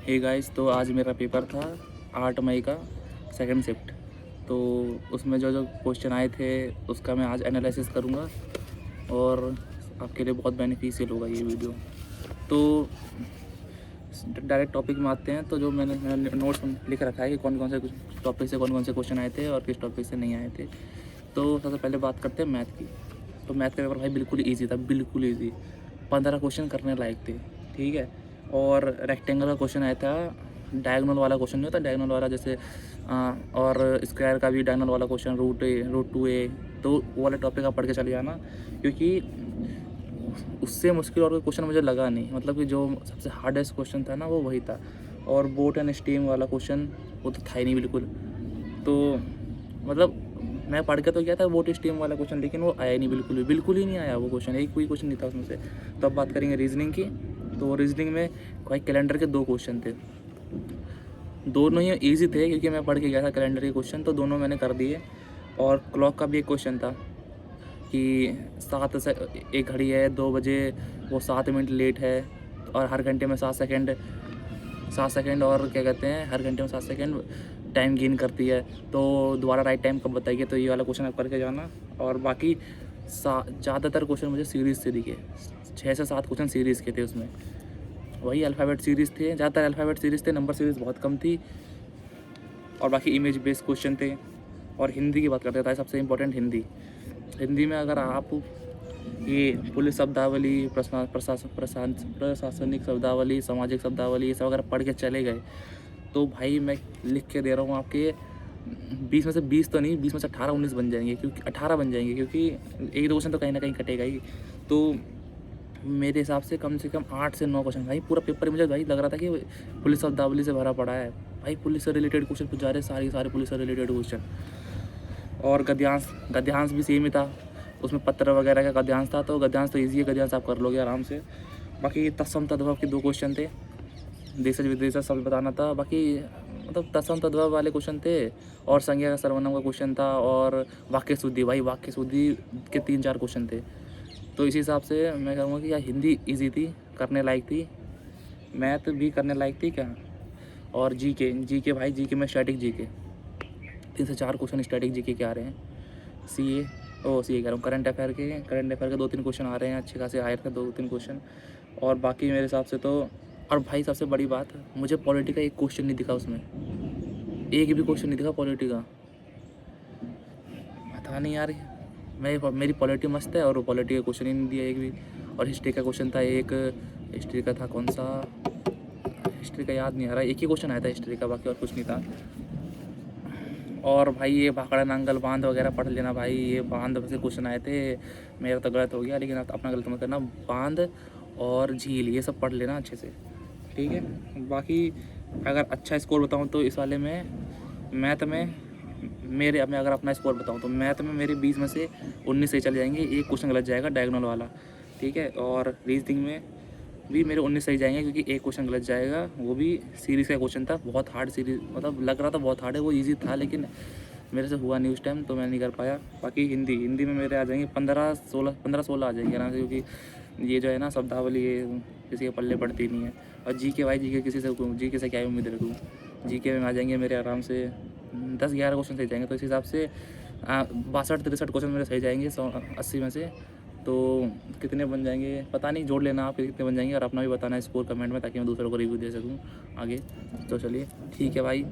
Hey guys, तो आज मेरा पेपर था 8 मई का सेकंड शिफ्ट। तो उसमें जो जो क्वेश्चन आए थे उसका मैं आज एनालिसिस करूँगा और आपके लिए बहुत बेनिफिशियल होगा ये वीडियो। तो डायरेक्ट टॉपिक में आते हैं। तो जो मैंने नोट्स लिख रखा है कि कौन कौन से टॉपिक से कौन कौन से क्वेश्चन आए थे और किस टॉपिक से नहीं आए थे। तो सबसे पहले बात करते हैं मैथ की। तो मैथ का पेपर भाई बिल्कुल ईजी था, बिल्कुल ईजी। 15 क्वेश्चन करने लायक थे, ठीक है। और रेक्टेंगल का क्वेश्चन आया था, डायगोनल वाला क्वेश्चन नहीं होता, डायगोनल वाला जैसे और स्क्वायर का भी डायगोनल वाला क्वेश्चन, रूट 2a। तो वो वाले टॉपिक आप पढ़ के चले जाना, क्योंकि उससे मुश्किल और कोई क्वेश्चन मुझे लगा नहीं। मतलब कि जो सबसे हार्डेस्ट क्वेश्चन था ना वो वही था। और बोट एंड स्टीम वाला क्वेश्चन वो तो था ही नहीं बिल्कुल। तो मतलब मैं पढ़ के तो गया था बोट स्टीम वाला क्वेश्चन, लेकिन वो आया नहीं, बिल्कुल ही नहीं आया वो क्वेश्चन, एक कोई क्वेश्चन नहीं था उसमें से। तो अब बात करेंगे रीजनिंग की। तो रीजनिंग में भाई कैलेंडर के 2 क्वेश्चन थे, दोनों ही ईजी थे क्योंकि मैं पढ़ के गया था कैलेंडर के क्वेश्चन, तो दोनों मैंने कर दिए। और क्लॉक का भी एक क्वेश्चन था कि 7 से एक घड़ी है 2 बजे, वो 7 मिनट लेट है और हर घंटे में 7 सेकेंड और क्या कहते हैं, हर घंटे में 7 सेकेंड टाइम गेन करती है। तो दोबारा राइट टाइम कब बताइए। तो ये वाला क्वेश्चन आप करके जाना। और बाकी ज़्यादातर क्वेश्चन मुझे सीरीज़ से दिखे, 6 से 7 क्वेश्चन सीरीज़ के थे उसमें। वही अल्फ़ाबेट सीरीज़ थे, ज़्यादातर अल्फ़ाबेट सीरीज़ थे, नंबर सीरीज़ बहुत कम थी। और बाकी इमेज बेस्ड क्वेश्चन थे। और हिंदी की बात करते थे, सबसे इम्पोर्टेंट हिंदी में अगर आप ये पुलिस शब्दावली, प्रशासनिक शब्दावली, सामाजिक शब्दावली, ये सब अगर पढ़ के चले गए तो भाई मैं लिख के दे रहा हूँ आपके 20 में से 20 तो नहीं, 20 में से 18-19 बन जाएंगे, क्योंकि 18 बन जाएंगे, क्योंकि एक दो क्वेश्चन तो कहीं ना कहीं कटेगा ही। तो मेरे हिसाब से कम 8 से 9 क्वेश्चन, भाई पूरा पेपर मुझे भाई लग रहा था कि पुलिस शब्दावली से भरा पड़ा है। भाई पुलिस से रिलेटेड क्वेश्चन पूछ जा रहे, सारे पुलिस से रिलेटेड क्वेश्चन। और गद्यांश भी सेम ही था, उसमें पत्र वगैरह का गद्यांश था। तो गद्यांश तो ईजी है, गद्यांश आप कर लोगे आराम से। बाकी तत्सम तद्भव के 2 क्वेश्चन थे, देशज विदेशज शब्द बताना था। बाकी मतलब तत्सम तद्भव वाले क्वेश्चन थे। और संज्ञा का सर्वनाम का क्वेश्चन था। और वाक्य शुद्धि, भाई वाक्य शुद्धि के 3-4 क्वेश्चन थे। तो इसी हिसाब से मैं कहूँगा कि यार हिंदी ईजी थी, करने लायक थी। मैथ भी करने लायक थी क्या। और जीके भाई, जीके में स्टैटिक जीके 3 से 4 क्वेश्चन स्टैटिक जीके के आ रहे हैं। सीए कह रहा हूँ, करंट अफेयर के 2-3 क्वेश्चन आ रहे हैं, अच्छे खासे आए थे 2-3 क्वेश्चन। और बाकी मेरे हिसाब से तो, और भाई सबसे बड़ी बात, मुझे पॉलिटी का एक क्वेश्चन नहीं दिखा उसमें, एक भी क्वेश्चन नहीं दिखा पॉलिटी का। पता नहीं यार, मेरी पॉलिटी मस्त है और वो पॉलिटी का क्वेश्चन ही नहीं दिया एक भी। और हिस्ट्री का क्वेश्चन था एक, हिस्ट्री का था कौन सा, हिस्ट्री का याद नहीं आ रहा, एक ही क्वेश्चन आया था हिस्ट्री का, बाकी और कुछ नहीं था। और भाई ये भाखड़ा नांगल बांध वगैरह पढ़ लेना भाई, ये बांध से क्वेश्चन आए थे। मेरा तो गलत हो गया, लेकिन आप अपना गलत मत करना। बांध और झील ये सब पढ़ लेना अच्छे से, ठीक है। बाकी अगर अच्छा स्कोर बताऊं तो इस वाले में मैथ में मेरे, अब मैं अगर अपना स्कोर बताऊं तो मैथ में मेरे 20 में से 19 सही चले जाएंगे, एक क्वेश्चन गलत जाएगा डायगोनल वाला, ठीक है। और रीजनिंग में भी मेरे 19 सही जाएंगे, क्योंकि एक क्वेश्चन गलत जाएगा, वो भी सीरीज़ का क्वेश्चन था, बहुत हार्ड सीरीज, मतलब लग रहा था बहुत हार्ड है, वो ईजी था लेकिन मेरे से हुआ नहीं उस टाइम, तो मैं नहीं कर पाया। बाकी हिंदी में मेरे आ जाएंगे 15-16 आ जाएंगे आराम से, क्योंकि ये जो है ना शब्दावली, ये किसी के पल्ले पड़ती नहीं है। और जीके से क्या उम्मीद रखूँ। जीके में आ जाएंगे मेरे आराम से 10-11 क्वेश्चन सही जाएंगे। तो इस हिसाब से 62-63 क्वेश्चन मेरे सही जाएंगे 180 में से। तो कितने बन जाएंगे पता नहीं, जोड़ लेना आप कितने बन जाएंगे, और अपना भी बताना स्कोर कमेंट में, ताकि मैं दूसरों को रिव्यू दे सकूँ आगे। तो चलिए ठीक है भाई।